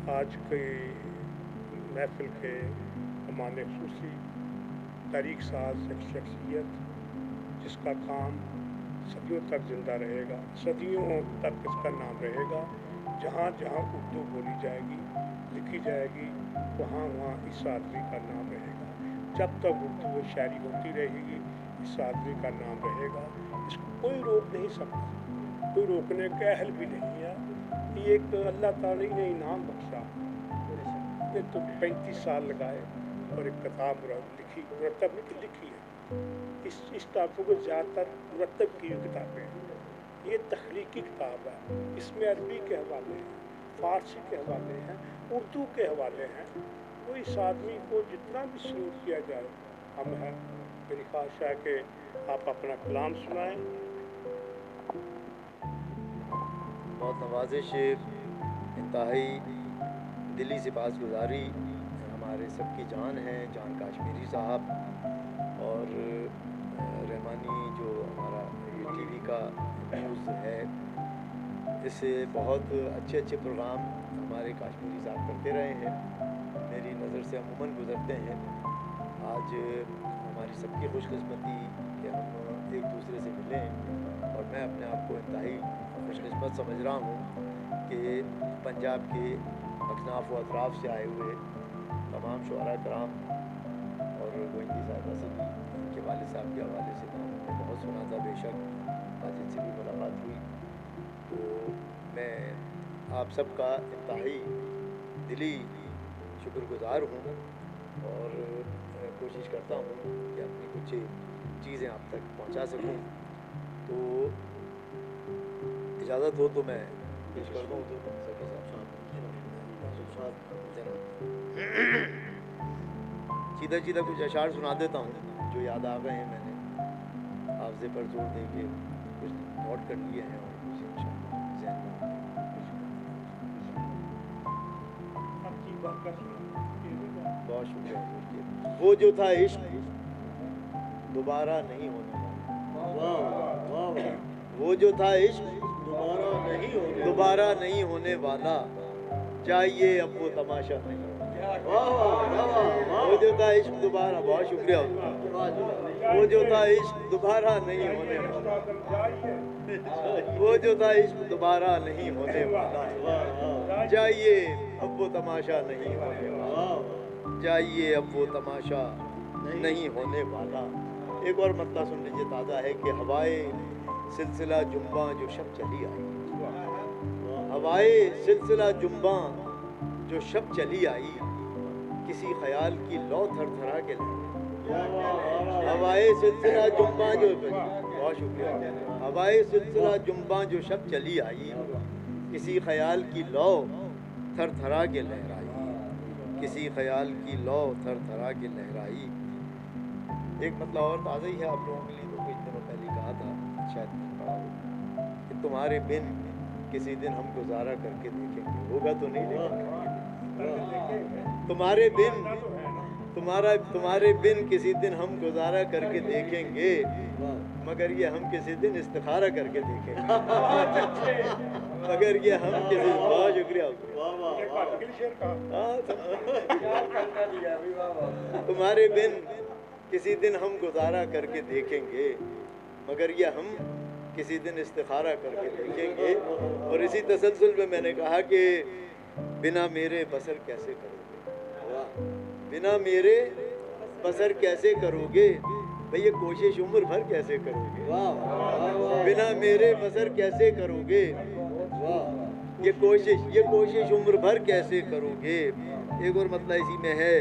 आज की महफिल के हमारे खुसूसी तारीख साज एक शख्सियत जिसका काम सदियों तक ज़िंदा रहेगा, सदियों तक इसका नाम रहेगा। जहाँ जहाँ उर्दू बोली जाएगी, लिखी जाएगी, वहाँ वहाँ इस आदमी का नाम रहेगा। जब तक उर्दू में शायरी होती रहेगी, इस आदमी का नाम रहेगा। इसको कोई रोक नहीं सकता, कोई रोकने का अहल भी नहीं है। ये एक अल्लाह ताला ने इनाम बख्शा। ये तो 35 साल लगाए और एक किताब मुरतब लिखी है। इस किताबों को ज़्यादातर मुरतब की किताबें हैं। ये तख्लीकी किताब है। इसमें अरबी के हवाले हैं, फ़ारसी के हवाले हैं, उर्दू के हवाले हैं। तो इस आदमी को जितना भी सलूट किया जाए हम है। मेरी ख्वाहिश है कि आप अपना कलाम सुनाएं। बहुत नवाजिश, इंतहाई दिली सिपासगुजारी हमारे सबकी जान है, जान काश्मीरी साहब। और रहमानी जो हमारा टीवी का न्यूज़ है, इससे बहुत अच्छे अच्छे प्रोग्राम हमारे काश्मीरी साहब करते रहे हैं, मेरी नज़र से अमूमन गुज़रते हैं। आज हमारी सबकी खुशकिस्मती कि हम एक दूसरे से मिलें, और मैं अपने आप को इंतहाई खुशकिस्मत समझ रहा हूँ कि पंजाब के अकनाफ व अतराफ़ से आए हुए तमाम शुअरा कराम और गोइंदी साहबा से भी, उनके वालिद साहब के हवाले से नाम हमने बहुत सुना था, बेशक आज इनसे भी मुलाकात हुई। तो मैं आप सबका इंतहाई दिली शुक्रगुज़ार हूँ और कोशिश करता हूँ कि अपनी कुछ चीज़ें आप तक पहुँचा सकूँ। तो इजाज़त हो तो मैं पेश कर दूँ तो सके सीधा सीधा कुछ अशार सुना देता हूँ जो याद आ गए हैं। मैंने हाफ़ज़े पर जोर दे के कुछ नोट कर लिए हैं और कुछ ज़हन में। बहुत शुक्रिया। वो जो था इश्क दोबारा नहीं होने वाला, वो जो था इश्क दोबारा नहीं होने वाला, चाहिए अब वो तमाशा नहीं। वो जो था इश्क दोबारा, बहुत शुक्रिया। वो जो था इश्क दोबारा नहीं होने वाला, वो जो था इश्क दोबारा नहीं होने वाला, चाहिए अब वो तमाशा नहीं होने वाला, चाहिए अब वो तमाशा नहीं होने वाला। एक और मतलब सुन लीजिए, ताज़ा है कि हवाए सिलसिला जुम्बा जो शब चली आई, हवाए सिलसिला जुम्बा जो शब चली आई, किसी ख्याल की लौ थरथरा के लगी। हवाए सिलसिला जुम्बा जो, बहुत शुक्रिया। हवाए सिलसिला जुम्बा जो शब चली आई, किसी ख्याल की लौ थरथरा के लहराई, किसी ख्याल की लौ थरथरा के लहराई। एक मतलब और ताज़ा ही है आप लोगों के लिए, तो कुछ दिनों पहले कहा था, शायद पढ़ा हो, कि तुम्हारे बिन किसी दिन हम गुजारा करके देखेंगे। होगा तो नहीं, लेकिन तुम्हारे बिन किसी दिन हम गुजारा करके देखेंगे, मगर ये हम किसी दिन इस्तिखारा करके देखेंगे। मगर ये हम किसी, बहुत शुक्रिया। तुम्हारे बिन किसी दिन हम गुजारा करके देखेंगे, मगर ये हम किसी दिन इस्तिखारा करके देखेंगे। और इसी तसलसल में मैंने कहा कि बिना मेरे बसर कैसे करोगे, बिना मेरे बसर कैसे करोगे, भाई ये कोशिश उम्र भर कैसे करोगे, बिना मेरे बसर कैसे करोगे, ये कोशिश उम्र भर कैसे करोगे। एक और मतलब इसी में है,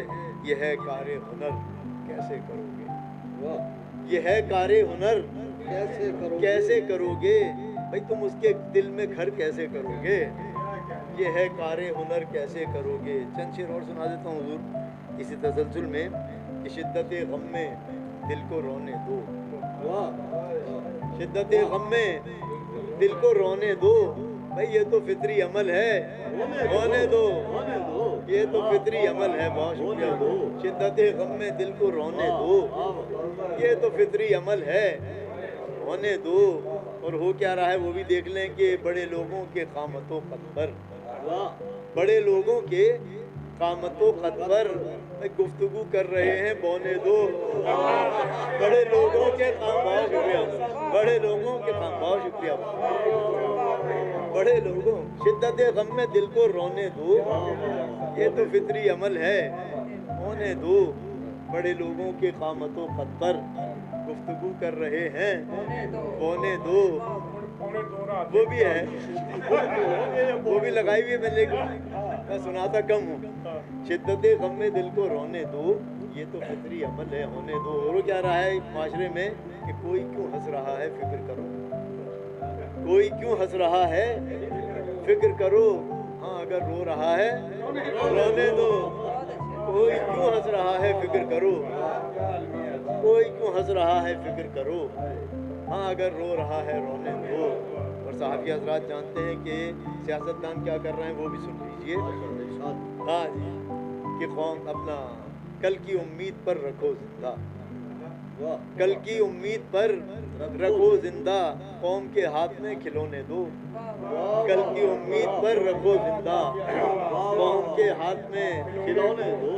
ये है कारे हुनर कैसे करोगे, ये है कारे हुनर कैसे करोगे, भाई तुम उसके दिल में घर कैसे करोगे, ये है कारे हुनर कैसे करोगे। चंद शेर और सुना देता हूँ हुजूर इसी तसलसल में, कि शिद्दत गम में दिल को रोने दो, शिद्दत गम में दिल को रोने दो, भाई ये तो फितरी अमल है, होने दो, ये तो फितरी अमल है। बहुत शुक्रिया। शिद्दत गम में दिल को रोने दो, ये तो फितरी अमल है, होने दो। और हो क्या रहा है वो भी देख लें कि बड़े लोगों के कामतों कद पर बड़े लोगों के कामतों कद पर गुफ्तगू कर रहे हैं बोने दो। बड़े लोगों के काम, बहुत शुक्रिया, बड़े लोगों के काम, बहुत शुक्रिया, बड़े लोगों, शिद्दत गम में दिल को रोने दो, ये तो फितरी अमल है, होने दो। बड़े लोगों के कामतों कद पर गुफ्तगू कर रहे हैं बोने दो। वो भी है, वो भी लगाई हुई है मैंने, मैं सुनाता कम हूँ। शिद्दत गम में दिल को रोने दो, ये तो फितरी अमल है, होने दो। और क्या रहा है माशरे में कि कोई क्यों हंस रहा है फिक्र करो, कोई क्यों हंस रहा है फिक्र करो। हाँ अगर रो रहा है रोने दो, कोई क्यों हंस रहा है फिक्र करो, कोई क्यों हंस रहा है फिक्र करो। हाँ अगर रो रहा है रोने दो। और सहाफ़ी हज़रात जानते हैं कि सियासतदान क्या कर रहे हैं, वो भी सुन लीजिए। हाँ जी, कि कौम अपना कल की उम्मीद पर रखो जिंदा, कल की उम्मीद पर रखो जिंदा, कौम के हाथ में खिलौने दो। कल की उम्मीद पर रखो जिंदा, कौम के हाथ में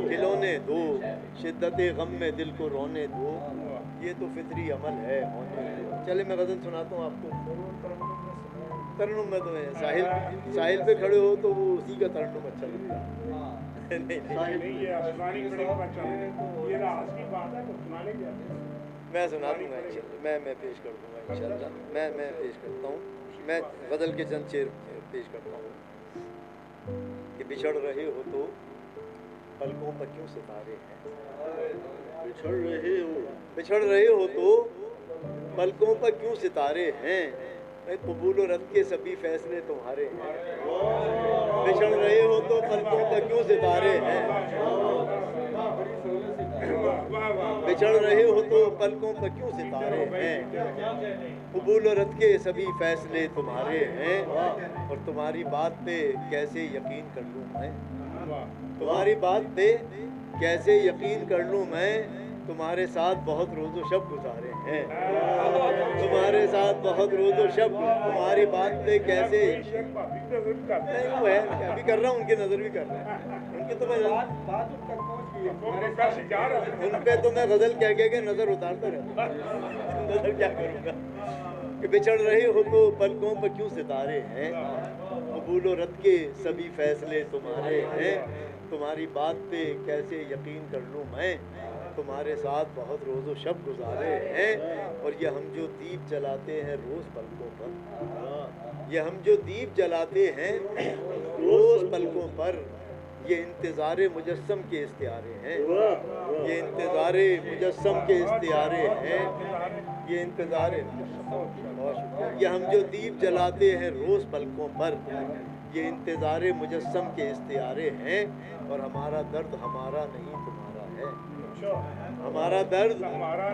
खिलौने दो। शिद्दत गम में दिल को रोने दो, ये तो फितरी अमल है, होने दो। चले मैं गज़ल सुनाता हूँ आपको। तरन्नुम में तो है, साहिल पे खड़े हो तो वो उसी का तरन्नुम अच्छा लगता है। मैं सुना दूंगा इंशाल्लाह, मैं पेश कर दूंगा इंशाल्लाह, मैं पेश करता हूँ। मैं गज़ल के चंद शेर पेश करता हूँ कि बिछड़ रहे हो तो पलकों पर क्यों सितारे हैं, बिछड़ रहे हो तो पलकों पर क्यों सितारे हैं, कबूल और रद्द के सभी फैसले तुम्हारे हैं। बिछड़ रहे हो तो पलकों पर क्यों सितारे हैं, बिछड़ रहे हो तो पलकों पर क्यों सितारे हैं, कबूल और रद्द के सभी फैसले तुम्हारे हैं। और तुम्हारी बात पे कैसे यकीन कर लूँ मैं, तुम्हारी बात पे कैसे यकीन कर लूँ मैं, तुम्हारे साथ बहुत रोज़ो शब गुजारे हैं, तुम्हारे साथ बहुत रोज़ो शब, तुम्हारी बात पे कैसे नहीं वो है, अभी कर रहा हूँ, उनकी नज़र भी कर रहे हैं, उनके तो मैं उन पे तो मैं गज़ल कह के नज़र उतारता रहता, नज़र क्या करूँगा। कि बिछड़ रहे हो तो पलकों पर क्यों सितारे हैं, कबूल और रद्द के सभी फैसले तुम्हारे हैं, तुम्हारी बात पे कैसे यकीन कर लूँ मैं, तुम्हारे साथ बहुत रोज़ो शब गुजारे हैं। और ये हम जो दीप जलाते हैं रोज़ पलकों पर, ये हम जो दीप जलाते हैं रोज़ पलकों पर, ये इंतज़ार मुजस्सम के इस्तियारे हैं, ये इंतज़ार मुजस्सम के इस्तियारे हैं, ये इंतज़ार, ये हम जो दीप जलाते हैं रोज़ पलकों पर, ये इंतज़ार मुजस्सम के इस्तियारे हैं। और हमारा दर्द हमारा नहीं तुम्हारा है, हमारा दर्द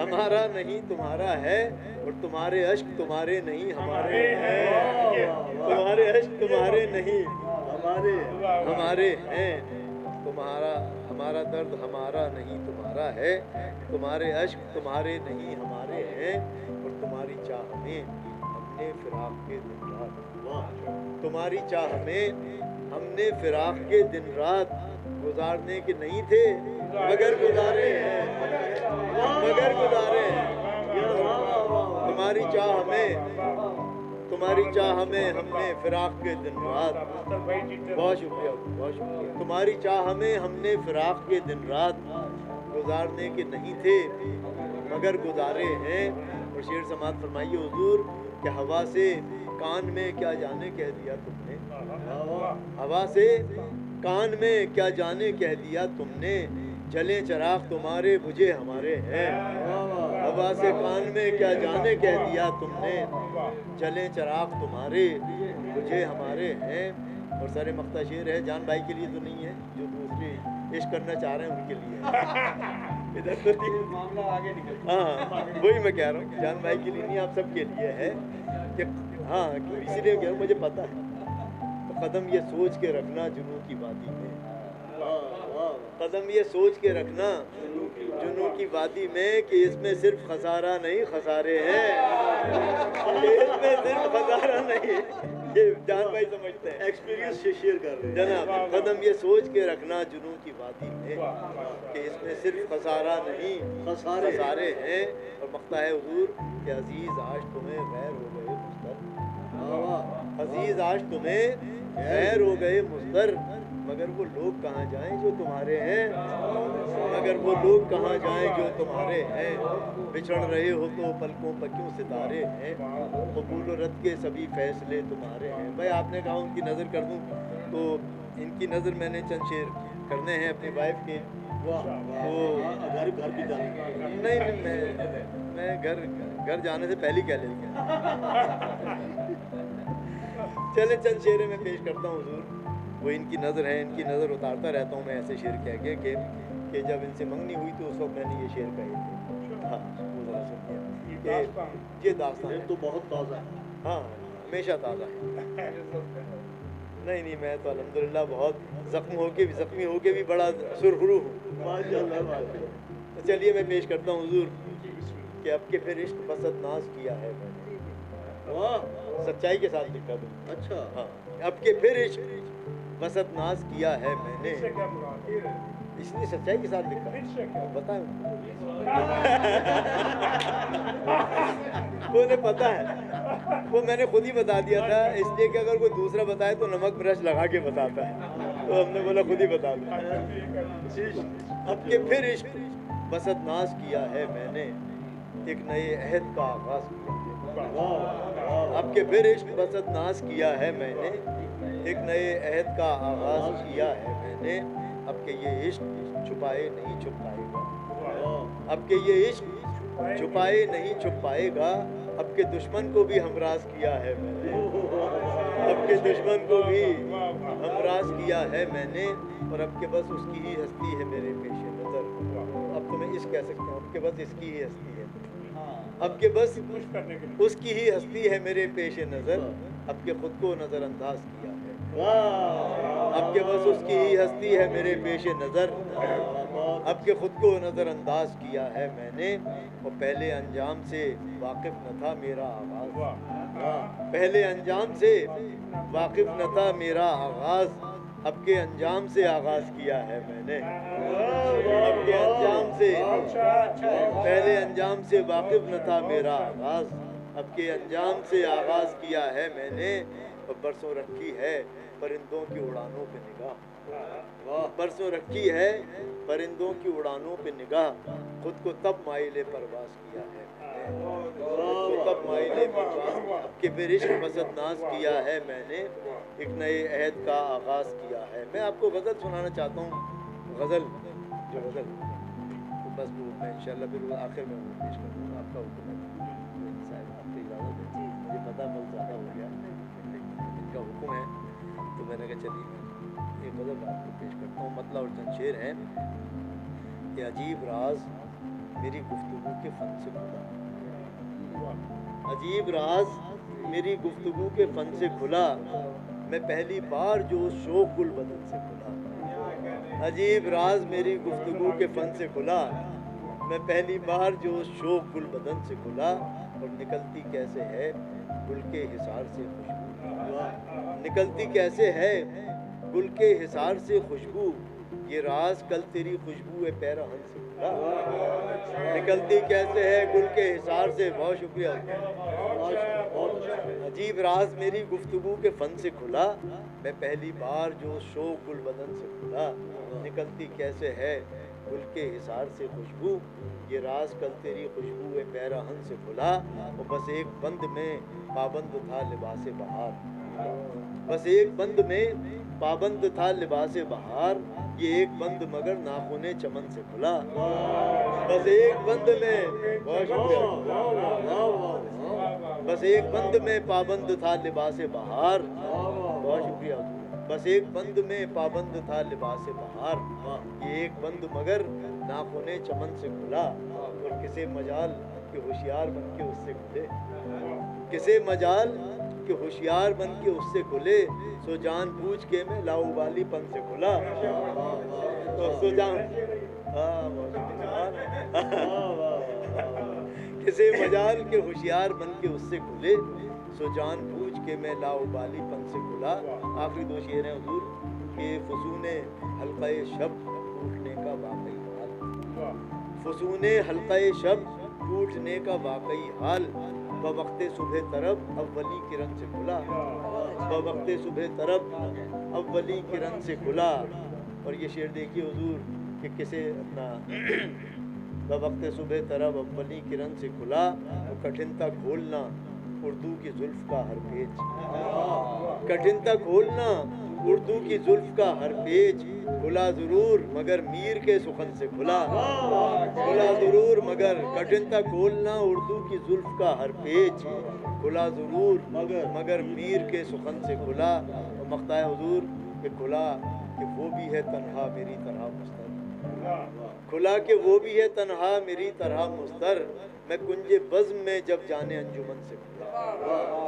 हमारा नहीं तुम्हारा है, और तुम्हारे अश्क तुम्हारे नहीं हमारे हैं, तुम्हारे अश्क तुम्हारे नहीं हमारे हैं, तुम्हारा हमारा दर्द हमारा नहीं तुम्हारा है, तुम्हारे अश्क तुम्हारे नहीं हमारे हैं। और तुम्हारी चाह में हमने फिराक के दिन रात, तुम्हारी चाह में हमने फिराक के दिन रात गुजारने के नहीं थे मगर गुजारे हैं, मगर गुजारे हैं। तुम्हारी चाह में, तुम्हारी चाह में हमने फिराक के दिन रात, बहुत शुक्रिया, बहुत शुक्रिया। तुम्हारी चाह में हमने फिराक के दिन रात गुजारने के नहीं थे मगर गुजारे हैं। और शेर समात फरमाइए हुजूर कि हवा से कान में क्या जाने कह दिया तुमने, हवा से कान में क्या जाने कह दिया तुमने, जले चराग तुम्हारे बुझे हमारे हैं, हवा से कान में क्या जाने कह दिया तुमने, जले चराग तुम्हारे बुझे हमारे हैं। और सारे मक्ता शेर है, जान भाई के लिए तो नहीं है, जो दूसरे इश्क करना चाह रहे हैं उनके लिए इधर तो मामला आगे निकल, हाँ वही मैं कह रहा हूँ, जान भाई के लिए नहीं, आप सबके लिए है कि हाँ, इसीलिए कह रहा हूँ, मुझे पता है। तो कदम ये सोच के रखना जुनू की वादी में, कदम ये सोच के रखना जुनू की वादी में कि इसमें सिर्फ खसारा नहीं खसारे हैं, इसमें सिर्फ खसारा नहीं یہ جان بھائی سمجھتے ہیں، ایکسپیرینس سے شیئر کر رہے ہیں جناب قدم یہ سوچ کے رکھنا جنوں کی وادی میں کہ اس میں صرف خسارہ نہیں خسارے ہیں، اور مقطع ہے حضور کہ عزیز آج تمہیں غیر ہو گئے مضطر، عزیز آج تمہیں غیر ہو گئے مضطر، مگر وہ لوگ کہاں جائیں جو تمہارے ہیں، مگر وہ لوگ کہاں جائیں جو تمہارے ہیں، بچھڑ رہے ہو تو پلکوں پر کیوں ستارے ہیں، قبول و رد کے سبھی فیصلے تمہارے ہیں۔ بھائی آپ نے کہا ان کی نظر کر دوں، تو ان کی نظر میں نے چند شعر کرنے ہیں اپنی وائف کے، تو گھر بھی جانا نہیں میں گھر جانے سے پہلے کیا لے گیا، چلے چند شعر میں پیش کرتا ہوں حضور، وہ ان کی نظر ہے، ان کی نظر اتارتا رہتا ہوں میں ایسے شعر کہہ کے کہ جب ان سے منگنی ہوئی تو اس وقت میں نے یہ شعر کہے تھے۔ ہاں وہ ذرا سنیے کہ یہ داستان ہے تو بہت تازہ ہے، ہاں ہمیشہ تازہ ہے، نہیں میں تو الحمدللہ بہت زخمی ہو کے بھی بڑا سرخرو ہوں، ماشاءاللہ ماشاءاللہ۔ تو چلیے میں پیش کرتا ہوں حضور کہ اب کے پھر عشق بسط ناز کیا ہے میں نے، واہ سچائی کے ساتھ لکھا تھا، اچھا ہاں اب کے پھر عشق بسط ناز کیا ہے میں نے، اس نے سچائی کے ساتھ لکھا بتائیں مجھے پتا ہے، وہ میں نے خود ہی بتا دیا تھا، اس لیے کہ اگر کوئی دوسرا بتائے تو نمک مرچ لگا کے بتاتا ہے، تو ہم نے بولا خود ہی بتا دیا۔ اب کے پھر عشق بسط ناز کیا ہے میں نے، ایک نئے عہد کا آغاز کیا ہے، اب کے پھر عشق بسط ناز کیا ہے میں نے، ایک نئے عہد کا آغاز کیا ہے میں نے، اب کہ یہ عشق چھپائے نہیں چھپ پائے گا، اب کہ یہ عشق چھپائے نہیں چھپ پائے گا، اب کے دشمن کو بھی ہمراز کیا ہے میں نے، اب کے دشمن کو بھی ہمراز کیا ہے میں نے، اور اب کے بس اس کی ہی ہستی ہے میرے پیش نظر، اب تو میں اس کہہ سکتا ہوں اب کے بس اس کی ہی ہستی ہے، اب کے بس اس کی ہی ہستی ہے میرے پیش نظر، اب کے خود کو نظر انداز کیا ہے، اب کے بس اس کی ہی ہستی ہے میرے پیش نظر، اب کے خود کو نظر انداز کیا ہے میں نے، اور پہلے انجام سے واقف نہ تھا میرا آغاز، پہلے انجام سے واقف نہ تھا میرا آغاز، اب کے انجام سے آغاز کیا ہے میں نے، اب کے انجام سے پہلے انجام سے واقف نہ تھا میرا آغاز، اب کے انجام سے آغاز کیا ہے میں نے، اور برسوں رکھی ہے پرندوں کی اڑانوں پہ نگاہ، برسوں رکھی ہے پرندوں کی اڑانوں پہ نگاہ، خود کو تب مائل پرواز کیا ہے میں نے، خود کو تب مائل پرواز، اب کے پھر عشق بسط ناز کیا ہے میں نے، ایک نئے عہد کا آغاز کیا ہے۔ میں آپ کو غزل سنانا چاہتا ہوں، غزل جو غزل تو بس وہ میں انشاءاللہ پھر آخر میں وہ پیش کر دوں گا، آپ کا حکم ہے صاحب، آپ کو اجازت ہے، مجھے پتہ بہت زیادہ ہو گیا، ان کا حکم ہے، تو میں نے کہا چلیے میں ایک غزل آپ کو پیش کرتا ہوں، مطلع اور چند شعر ہیں کہ عجیب راز میری گفتگو کے فن سے کھلا، عجیب راز میری گفتگو کے فن سے کھلا، میں پہلی بار جو شوق گل بدن سے کھلا، عجیب راز میری گفتگو کے فن سے کھلا، میں پہلی بار جو شوق گل بدن سے کھلا، اور نکلتی کیسے ہے گل کے حصار سے خوشبو، نکلتی کیسے ہے گل کے حصار سے خوشبو، یہ راز کل تیری خوشبو پیرہن سے کھلا، نکلتی کیسے ہے گل کے حصار سے، بہت شکریہ، عجیب راز میری گفتگو کے فن سے کھلا، میں پہلی بار جو شوق گل بدن سے کھلا، نکلتی کیسے ہے گل کے حصار سے خوشبو، یہ راز کل تیری خوشبو پیرہن سے کھلا، اور بس ایک بند میں پابند تھا لباس بہار، بس ایک بند میں پابند تھا لباس بہار، یہ ایک بند مگر ناخن چمن سے کھلا، بس ایک بند میں، بہت شکریہ، بس ایک بند میں پابند تھا لباس بہار، بہت شکریہ، بس ایک بند میں پابند تھا لباس بہار، یہ ایک بند مگر ناخن چمن سے کھلا، اور کسے مجال کہ ہوشیار بن کے اس سے کھلے، کسے مجال کہ ہوشیار بن کے اس سے کھلے، سو جان بوجھ کے میں لاؤبالی پن سے کھلا، سو جان کسے مجال کے ہوشیار بن کے اس سے کھلے، सो जान बूझ के मैं लाउबाली पन से खुला। आखिरी दो शेर हैं हुजूर कि फसूने हल्क़ाए शब टूटने का वाकई हाल, फसूने हल्क़ाए शब टूटने का वाकई हाल, बवक्ते सुबह तरफ अव्वली किरण से खुला, बवक्ते सुबह तरफ अव्वली किरण से खुला। और ये शेर देखिए हुजूर कि किसे अपना बवक्ते सुबह तरफ अव्वली किरण से खुला, वो कठिनता खोलना उर्दू की जुल्फ का हर पेज, कठिनता खोलना उर्दू की जुल्फ का हर पेज, खुला जरूर मगर मीर के सुखन से खुला, खुला जरूर मगर कठिनता खोलना उर्दू की जुल्फ का हर पेज, खुला जरूर मगर मीर के सुखन से खुला। और मख्ता है हुजूर कि खुला कि वो भी है तन्हा मेरी तरह मुस्तर, खुला कि वो भी है तन्हा मेरी तरह मुस्तर, मैं कुंजे बज़्म में जब जाने अंजुमन से खुला,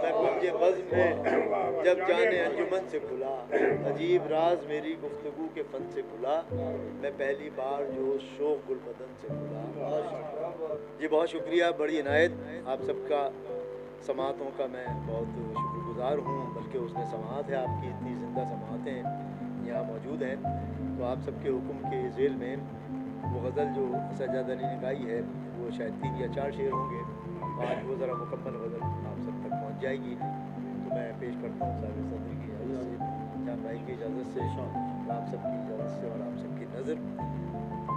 मैं कुंजे बज़्म में जब जाने अंजुमन से खुला, अजीब राज मेरी गुफ्तगू के फन से खुला, मैं पहली बार जो शौक़ गुलबदन से खुला। जी बहुत शुक्रिया, बड़ी इनायत आप सबका, समातों का मैं बहुत शुक्रगुज़ार हूँ, बल्कि उसमें समात है आपकी, इतनी ज़िंदा समातें यहाँ मौजूद हैं। तो आप सबके हुक्म के ज़ेल में वो गज़ल जो सज्जाद अली ने गाई है वो शायद 3 या 4 शेर होंगे, आज वो ज़रा मुकम्मल गज़ल आप सब तक पहुँच जाएगी। तो मैं पेश करता हूँ साहिब सदर की इजाज़त से, जान भाई की इजाज़त से, और आप सबकी इजाज़त से और आप सबकी नज़र।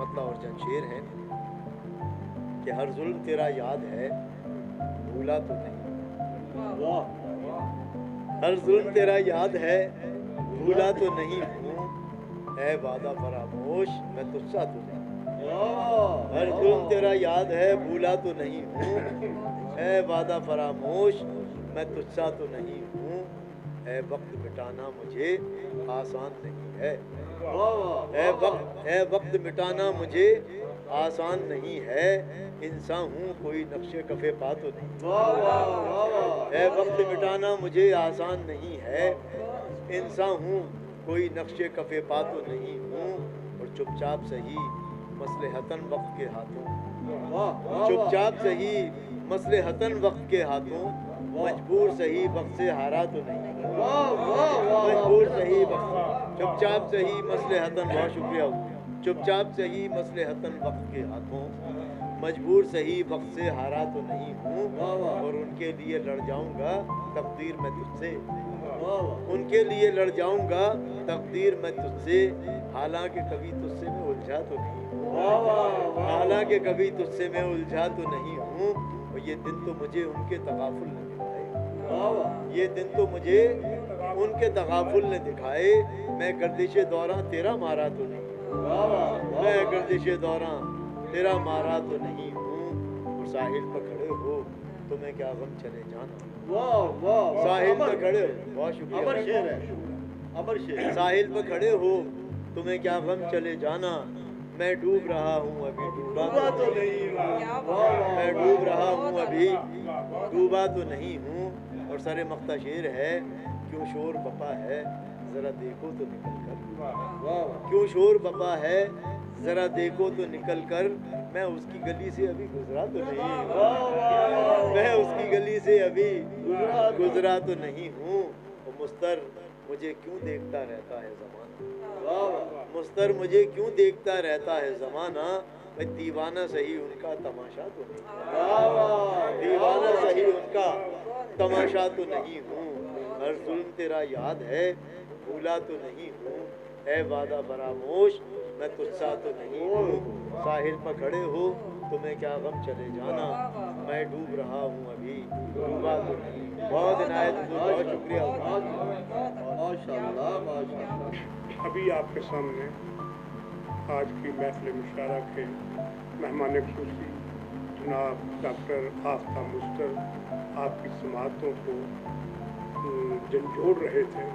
मतलब और चंद शेर हैं कि हर जुल्म तेरा याद है भूला तो नहीं, हर जुल्म तेरा याद है भूला तो नहीं हूँ, है वादा फरामोश मैं तुझसा तो नहीं, हर जुल्म तेरा याद है भूला तो नहीं हूँ, है वादा फरामोश मैं तुझसा तो नहीं हूँ, है वक्त मिटाना मुझे आसान नहीं है, है वक्त मिटाना मुझे आसान नहीं है, इंसान हूँ कोई नक्शे कफे पा तो नहीं, है वक्त मिटाना मुझे आसान नहीं है, इंसान हूँ कोई नक्शे कफे पा तो नहीं हूँ, और चुपचाप सही मसलहतन वक्त के हाथों, चुपचाप सही मसलहतन वक्त के हाथों, मजबूर सही वक्त से हारा तो नहीं, मजबूर सही वक्त, चुपचाप सही मसलहतन, बहुत शुक्रिया, चुपचाप सही मसलहतन वक्त के हाथों, मजबूर सही वक्त से हारा तो नहीं हूँ, और उनके लिए लड़ जाऊंगा तकदीर मैं तुझसे, उनके लिए लड़ जाऊंगा तकदीर मैं तुझसे, हालांकि कभी तुझसे मैं उलझा तो नहीं हूँ, हालांकि कभी तुझसे मैं उलझा तो नहीं हूँ, और ये दिन तो मुझे उनके तगाफुल ने दिखाए, ये दिन तो मुझे उनके तगाफुल ने दिखाए, मैं गर्दिशे दौरान तेरा मारा तो नहीं, मैं गर्दिशे दौरान तेरा मारा तो नहीं हूँ, और साहिल पर खड़े हो तुम्हें क्या गम चले जाना, साहिल पर खड़े हो, बहुत शुक्रिया, अमर शेर है, अमर शेर, साहिल पर खड़े हो तुम्हें क्या गम चले जाना, मैं डूब रहा हूँ अभी डूबा तो नहीं, मैं डूब रहा हूँ अभी डूबा तो नहीं हूँ, और सरे मख्ता शेर है क्यों शोर बपा है जरा देखो तो निकल कर, क्यों शोर बपा है जरा देखो तो निकल कर, मैं उसकी गली से अभी गुजरा तो नहीं, मैं उसकी गली से अभी गुजरा तो नहीं हूँ, और मुस्तर मुझे क्यों देखता रहता है ज़माना, मुस्तर मुझे क्यों देखता रहता है ज़माना, मैं दीवाना सही उनका तमाशा तो नहीं, दीवाना सही उनका तमाशा तो नहीं हूँ, हर जुल्म तेरा याद है भूला तो नहीं हूँ, है वादा फरामोश मैं तुझसा तो नहीं हूँ, साहिल पर खड़े हो तुम्हें क्या गम चले जाना, मैं डूब रहा हूँ अभी डूबा तो नहीं। बहुत इनायत, बहुत शुक्रिया। माशाअल्लाह माशाअल्लाह। अभी आपके सामने आज की महफिल मुशारा के मेहमान खुसूसी जनाब डॉक्टर आफ्ताब मुस्तर आपकी समातों को झंझोड़ रहे थे।